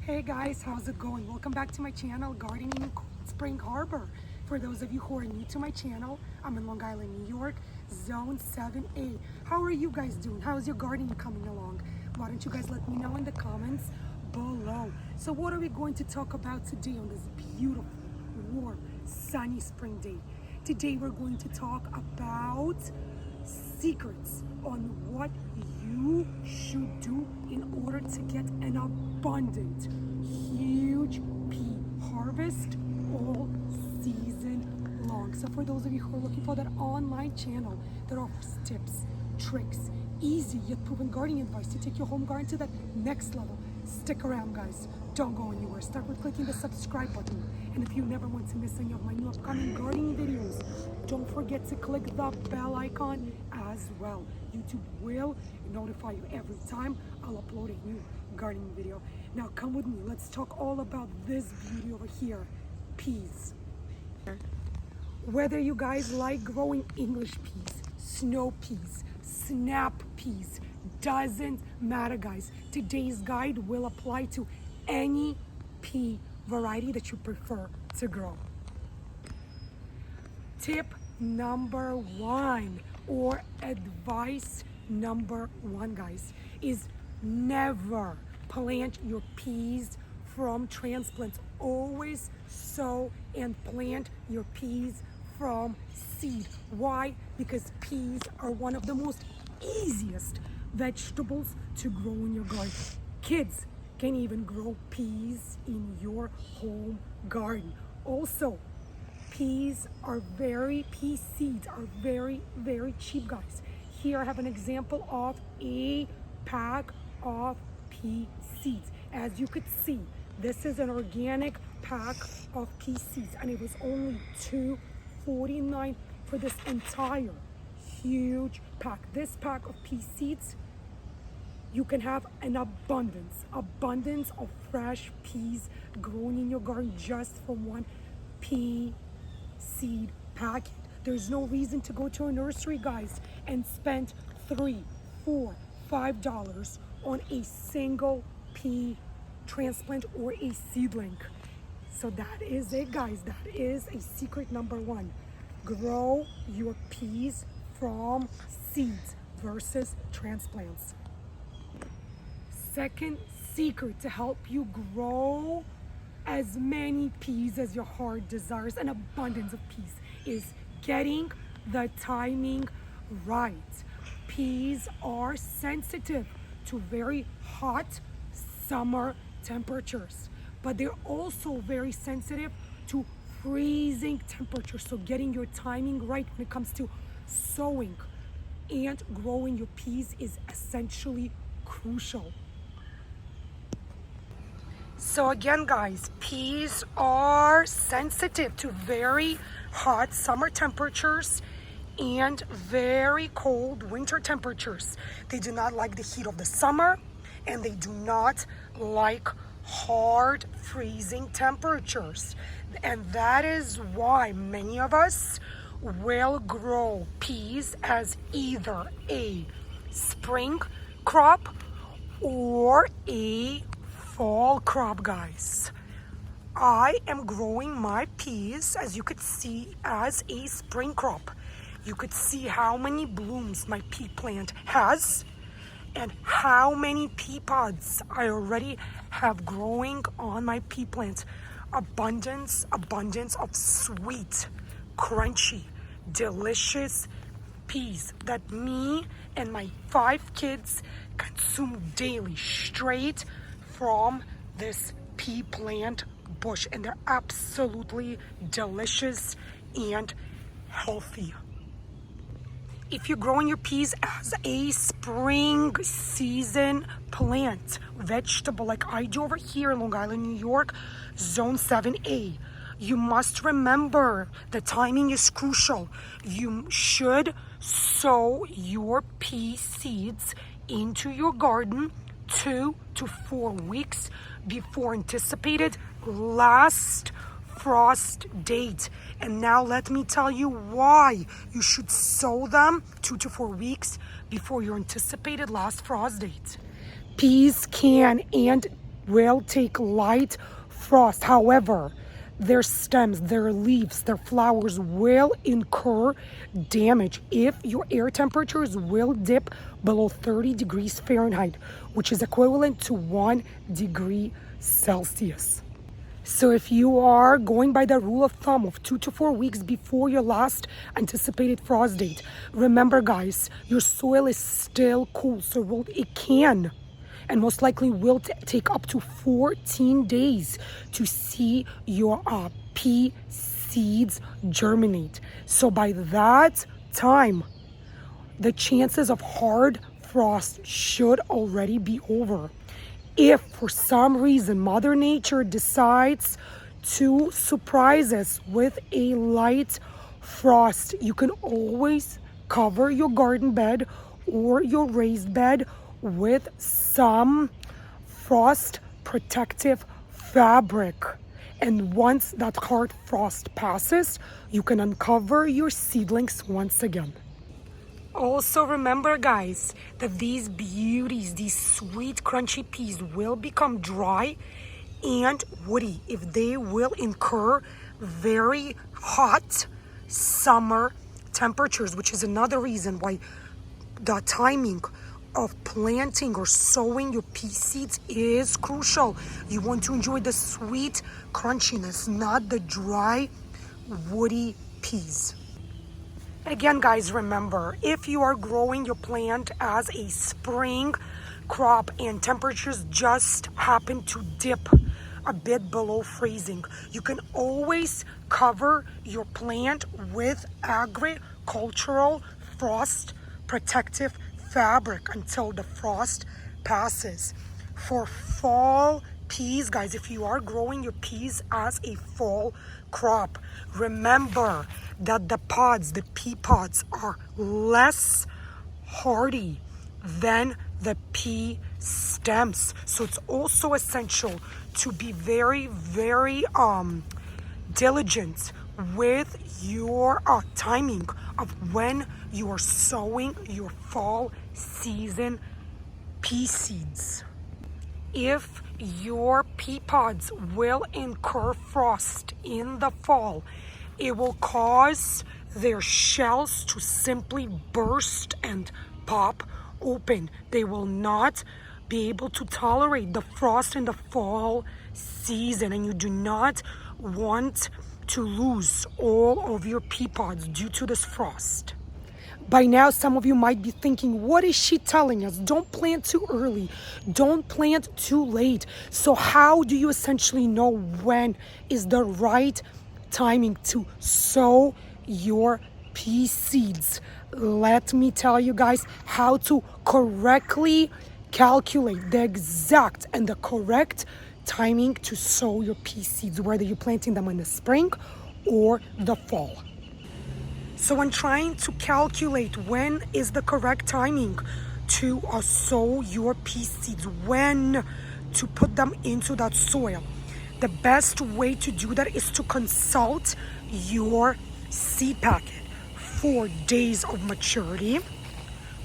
Hey guys, how's it going? Welcome back to my channel, Gardening in Cold Spring Harbor. For those of you who are new to my channel, I'm in Long Island, New York, Zone 7A. How are you guys doing? How's your gardening coming along? Why don't you guys let me know in the comments below. So what are we going to talk about today on this beautiful, warm, sunny spring day? Today we're going to talk about secrets on what you should do in order to get an abundant, huge pea harvest all season long. So for those of you who are looking for that online channel that offers tips, tricks, easy yet proven gardening advice to take your home garden to that next level, stick around guys. Don't go anywhere. Start with clicking the subscribe button. And if you never want to miss any of my new upcoming gardening videos, don't forget to click the bell icon as well. YouTube will notify you every time I'll upload a new gardening video. Now come with me. Let's talk all about this beauty over here, peas. Whether you guys like growing English peas, snow peas, snap peas, doesn't matter guys. Today's guide will apply to any pea variety that you prefer to grow. Tip number one, or advice number one guys, is never plant your peas from transplants. Always sow and plant your peas from seed. Why? Because peas are one of the most easiest vegetables to grow in your garden. Kids can even grow peas in your home garden. Also, pea seeds are very, very cheap guys. Here I have an example of a pack of pea seeds. As you could see, this is an organic pack of pea seeds and it was only $2.49 for this entire huge pack. This pack of pea seeds, you can have an abundance of fresh peas grown in your garden just from one pea seed packet. There's no reason to go to a nursery guys and spend $3, $4, $5 on a single pea transplant or a seedling. So that is it guys, that is a secret number one. Grow your peas from seeds versus transplants. Second secret to help you grow as many peas as your heart desires, an abundance of peas, is getting the timing right. Peas are sensitive to very hot summer temperatures, but they're also very sensitive to freezing temperatures. So getting your timing right when it comes to sowing and growing your peas is essentially crucial. So again guys, peas are sensitive to very hot summer temperatures and very cold winter temperatures. They do not like the heat of the summer and they do not like hard freezing temperatures. And that is why many of us will grow peas as either a spring crop or a fall crop guys. I am growing my peas, as you could see, as a spring crop. You could see how many blooms my pea plant has and how many pea pods I already have growing on my pea plant. Abundance of sweet, crunchy, delicious peas that me and my 5 kids consume daily straight from this pea plant bush, and they're absolutely delicious and healthy. If you're growing your peas as a spring season plant, vegetable like I do over here in Long Island, New York, Zone 7A, you must remember the timing is crucial. You should sow your pea seeds into your garden 2 to 4 weeks before anticipated last frost date. And now let me tell you why you should sow them 2 to 4 weeks before your anticipated last frost date. Peas can and will take light frost. However, their stems, their leaves, their flowers will incur damage if your air temperatures will dip below 30 degrees Fahrenheit, which is equivalent to 1 degree Celsius. So if you are going by the rule of thumb of 2 to 4 weeks before your last anticipated frost date, remember guys, your soil is still cool, so it can and most likely will take up to 14 days to see your pea seeds germinate. So by that time, the chances of hard frost should already be over. If for some reason Mother Nature decides to surprise us with a light frost, you can always cover your garden bed or your raised bed with some frost protective fabric. And once that hard frost passes, you can uncover your seedlings once again. Also remember guys, that these beauties, these sweet crunchy peas will become dry and woody if they will incur very hot summer temperatures, which is another reason why the timing of planting or sowing your pea seeds is crucial. You want to enjoy the sweet crunchiness, not the dry, woody peas. Again, guys, remember, if you are growing your plant as a spring crop and temperatures just happen to dip a bit below freezing, you can always cover your plant with agricultural frost protective fabric until the frost passes. For fall peas, guys, if you are growing your peas as a fall crop, remember that the pea pods are less hardy than the pea stems. So it's also essential to be very, very diligent with your timing of when you are sowing your fall season pea seeds. If your pea pods will incur frost in the fall, it will cause their shells to simply burst and pop open. They will not be able to tolerate the frost in the fall season, and you do not want to lose all of your pea pods due to this frost. By now, some of you might be thinking, what is she telling us? Don't plant too early. Don't plant too late. So how do you essentially know when is the right timing to sow your pea seeds? Let me tell you guys how to correctly calculate the exact and the correct timing to sow your pea seeds, whether you're planting them in the spring or the fall. So when trying to calculate when is the correct timing to sow your pea seeds, when to put them into that soil, the best way to do that is to consult your seed packet for days of maturity,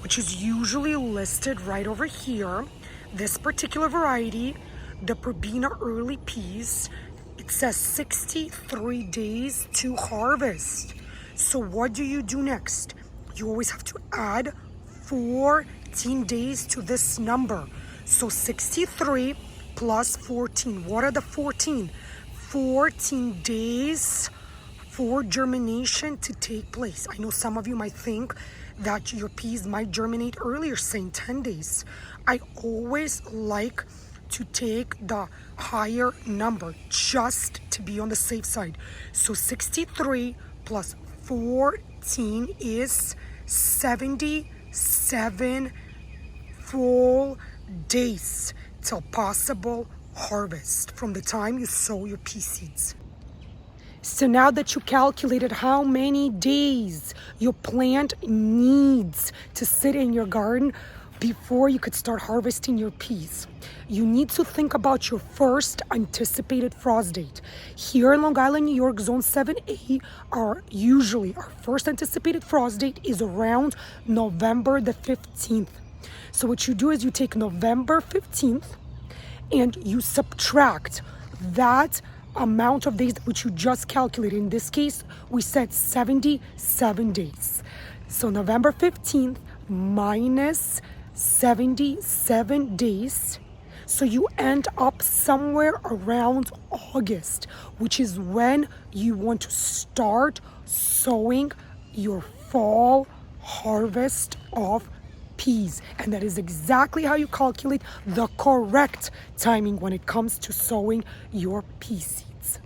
which is usually listed right over here. This particular variety, the Purbina early peas, it says 63 days to harvest. So what do you do next? You always have to add 14 days to this number. So 63 plus 14. What are the 14? 14 days for germination to take place. I know some of you might think that your peas might germinate earlier, saying 10 days. I always like to take the higher number just to be on the safe side. So 63 plus 14 is 77 full days till possible harvest from the time you sow your pea seeds. So now that you calculated how many days your plant needs to sit in your garden before you could start harvesting your peas, you need to think about your first anticipated frost date. Here in Long Island, New York, Zone 7A, our first anticipated frost date is around November the 15th. So what you do is you take November 15th and you subtract that amount of days which you just calculated. In this case, we said 77 days. So November 15th minus 77 days. So you end up somewhere around August, which is when you want to start sowing your fall harvest of peas. And that is exactly how you calculate the correct timing when it comes to sowing your pea seeds.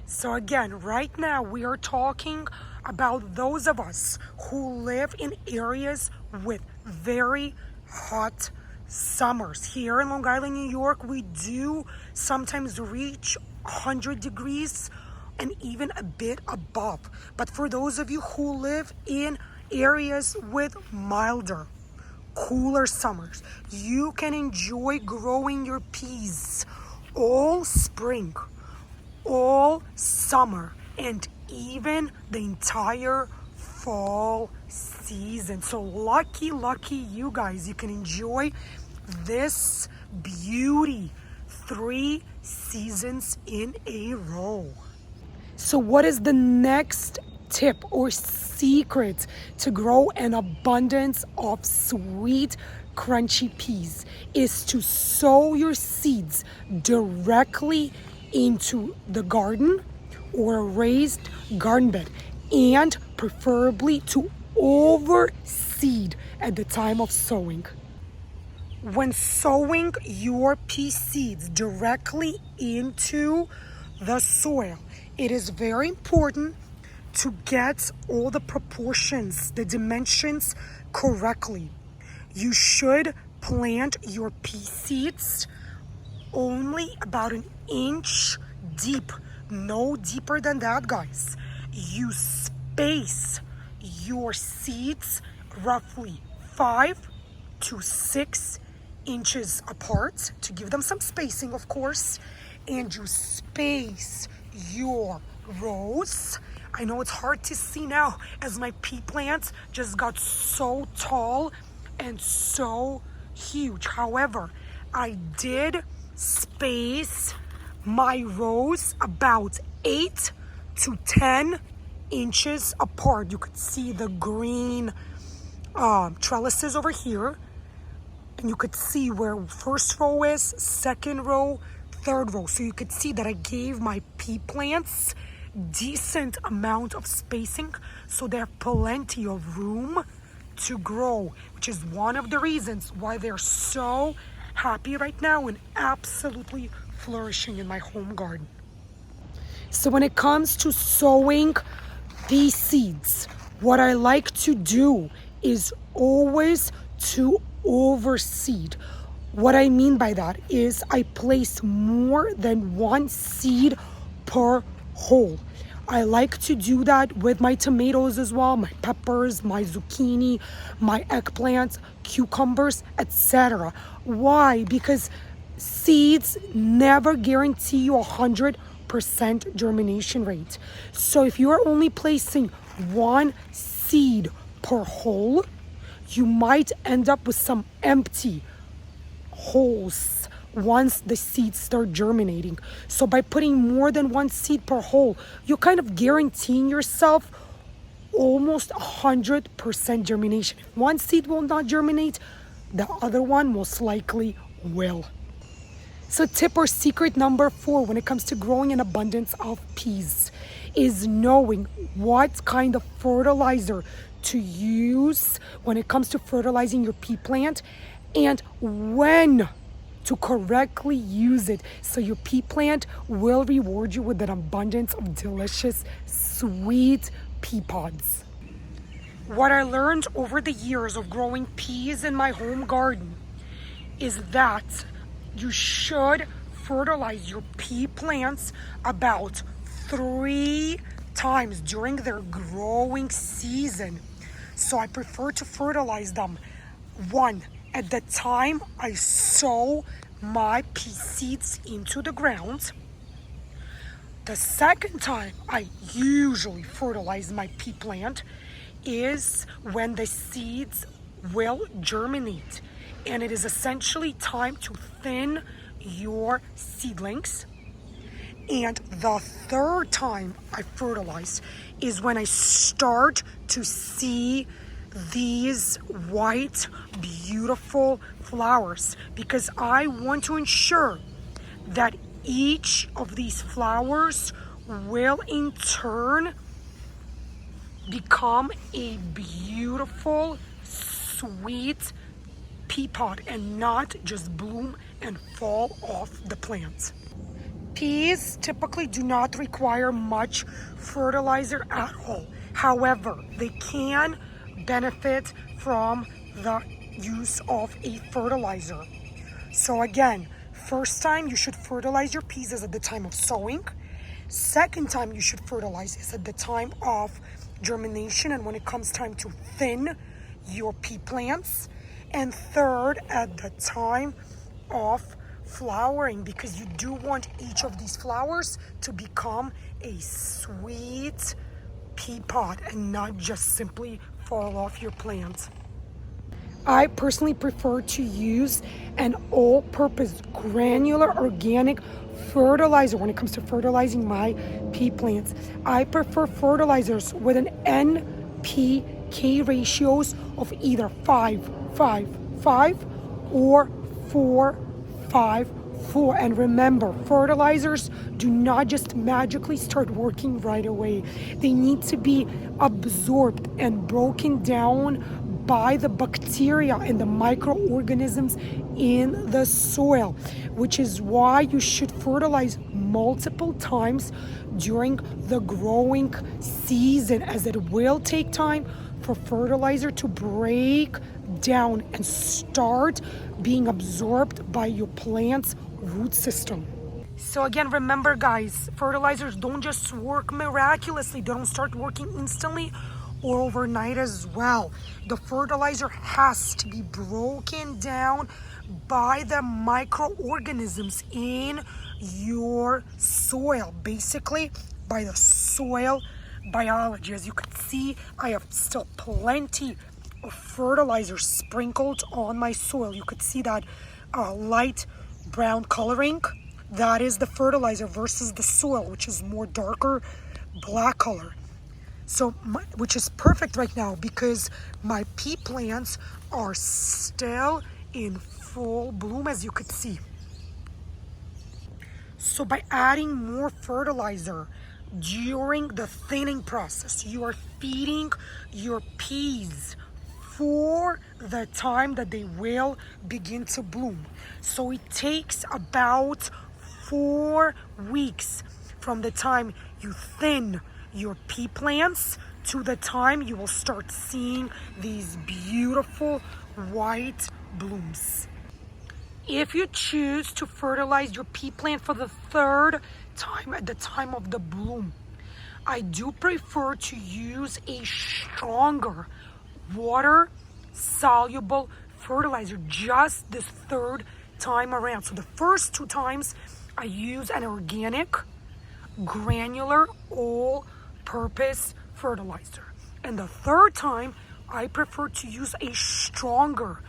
So again, right now we are talking about those of us who live in areas with very hot summers. Here in Long Island, New York, we do sometimes reach 100 degrees and even a bit above. But for those of you who live in areas with milder, cooler summers, you can enjoy growing your peas all spring, all summer, and even the entire fall season. So lucky you guys, you can enjoy this beauty 3 seasons in a row. So what is the next tip or secret to grow an abundance of sweet, crunchy peas? Is to sow your seeds directly into the garden or a raised garden bed, and preferably to overseed at the time of sowing. When sowing your pea seeds directly into the soil, it is very important to get all the proportions, the dimensions correctly. You should plant your pea seeds only about 1 inch deep, no deeper than that, guys. You space your seeds roughly 5 to 6 inches apart to give them some spacing, of course, and you space your rows. I know it's hard to see now as my pea plants just got so tall and so huge. However, I did space my rows about 8 to 10 inches apart. You could see the green trellises over here, and you could see where first row is, second row, third row. So you could see that I gave my pea plants decent amount of spacing so they have plenty of room to grow, which is one of the reasons why they're so happy right now and absolutely flourishing in my home garden. So when it comes to sowing pea seeds, what I like to do is always to overseed. What I mean by that is I place more than 1 seed per hole. I like to do that with my tomatoes as well, my peppers, my zucchini, my eggplants, cucumbers, etc. Why? Because seeds never guarantee you 100% germination rate. So if you are only placing 1 seed per hole, you might end up with some empty holes once the seeds start germinating. So by putting more than 1 seed per hole, you're kind of guaranteeing yourself almost 100% germination. If 1 seed will not germinate, the other one most likely will. So tip or secret number 4 when it comes to growing an abundance of peas is knowing what kind of fertilizer to use when it comes to fertilizing your pea plant, and when to correctly use it so your pea plant will reward you with an abundance of delicious, sweet pea pods. What I learned over the years of growing peas in my home garden is that you should fertilize your pea plants about 3 times during their growing season. So I prefer to fertilize them 1 at the time I sow my pea seeds into the ground. The second time I usually fertilize my pea plant is when the seeds will germinate, and it is essentially time to thin your seedlings. And the third time I fertilize is when I start to see these white, beautiful flowers, because I want to ensure that each of these flowers will in turn become a beautiful, sweet pea pod and not just bloom and fall off the plant. Peas typically do not require much fertilizer at all. However, they can benefit from the use of a fertilizer. So again, first time you should fertilize your peas is at the time of sowing. Second time you should fertilize is at the time of germination and when it comes time to thin your pea plants. And third, at the time of flowering, because you do want each of these flowers to become a sweet pea pod and not just simply fall off your plant. I personally prefer to use an all-purpose granular organic fertilizer when it comes to fertilizing my pea plants. I prefer fertilizers with an NPK ratios of either 5-5-5 or 4-5-4. And remember, fertilizers do not just magically start working right away. They need to be absorbed and broken down by the bacteria and the microorganisms in the soil, which is why you should fertilize multiple times during the growing season, as it will take time for fertilizer to break down and start being absorbed by your plant's root system. So again, remember guys, fertilizers don't just work miraculously. They don't start working instantly or overnight as well. The fertilizer has to be broken down by the microorganisms in your soil, basically by the soil biology. As you can see, I have still plenty of fertilizer sprinkled on my soil. You could see that light brown coloring. That is the fertilizer versus the soil, which is more darker black color. So, which is perfect right now because my pea plants are still in full bloom, as you could see. So by adding more fertilizer during the thinning process, you are feeding your peas for the time that they will begin to bloom. So it takes about 4 weeks from the time you thin your pea plants to the time you will start seeing these beautiful white blooms. If you choose to fertilize your pea plant for the third time at the time of the bloom, I do prefer to use a stronger water soluble fertilizer just this third time around. So the first 2 times I use an organic granular all-purpose fertilizer, and the third time I prefer to use a stronger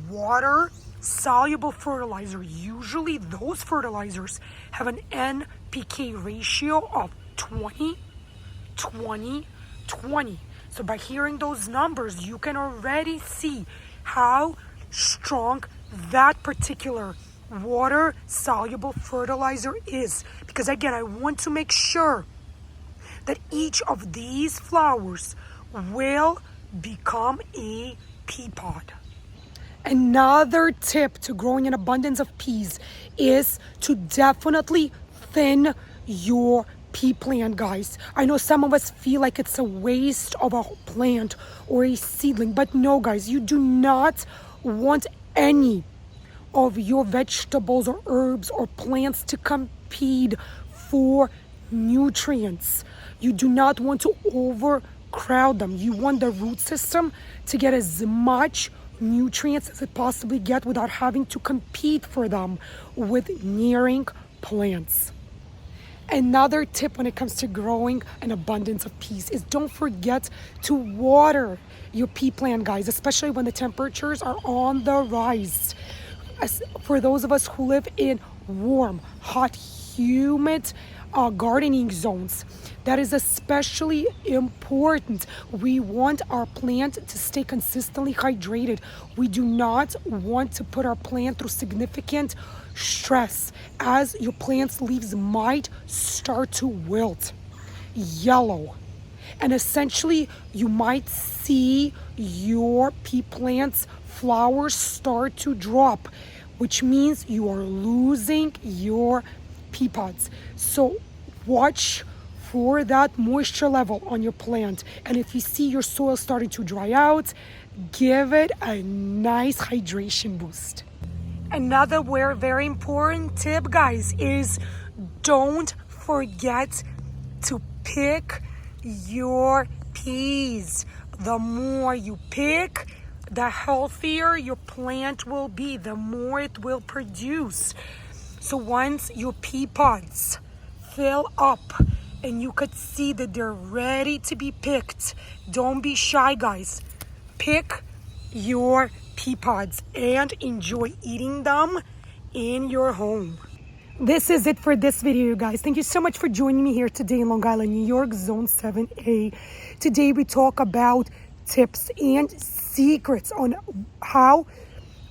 water soluble fertilizer. Usually those fertilizers have an NPK ratio of 20 20 20. So by hearing those numbers, you can already see how strong that particular water soluble fertilizer is, because again, I want to make sure that each of these flowers will become a pea pod. Another tip to growing an abundance of peas is to definitely thin your pea plant, guys. I know some of us feel like it's a waste of a plant or a seedling, but no guys, you do not want any of your vegetables or herbs or plants to compete for nutrients. You do not want to overcrowd them. You want the root system to get as much nutrients as it possibly get without having to compete for them with nearing plants. Another tip when it comes to growing an abundance of peas is don't forget to water your pea plant, guys, especially when the temperatures are on the rise. for those of us who live in warm, hot, humid gardening zones. That is especially important. We want our plant to stay consistently hydrated. We do not want to put our plant through significant stress, as your plant's leaves might start to wilt, yellow, and essentially you might see your pea plant's flowers start to drop, which means you are losing your pea pods. So watch for that moisture level on your plant, and if you see your soil starting to dry out, give it a nice hydration boost. Another very important tip, guys, is don't forget to pick your peas. The more you pick, the healthier your plant will be, the more it will produce. So once your pea pods fill up and you could see that they're ready to be picked, don't be shy, guys. Pick your pea pods and enjoy eating them in your home. This is it for this video, you guys. Thank you so much for joining me here today in Long Island, New York, Zone 7A. Today we talk about tips and secrets on how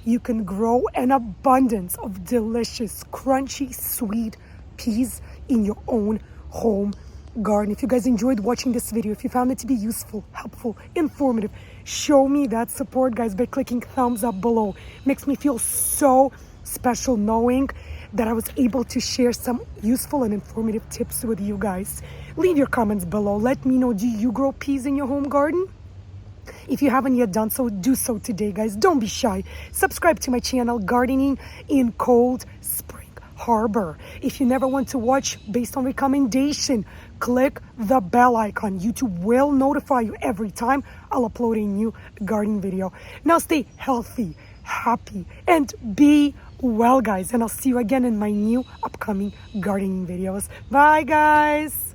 you can grow an abundance of delicious, crunchy, sweet peas in your own home garden. If you guys enjoyed watching this video, if you found it to be useful, helpful, informative, show me that support, guys, by clicking thumbs up below. Makes me feel so special knowing that I was able to share some useful and informative tips with you guys. Leave your comments below. Let me know, do you grow peas in your home garden? If you haven't yet done so, do so today, guys. Don't be shy. Subscribe to my channel, Gardening in Cold Spring Harbor. If you never want to watch based on recommendation, click the bell icon. YouTube will notify you every time I'll upload a new gardening video. Now stay healthy, happy, and be well, guys. And I'll see you again in my new upcoming gardening videos. Bye, guys.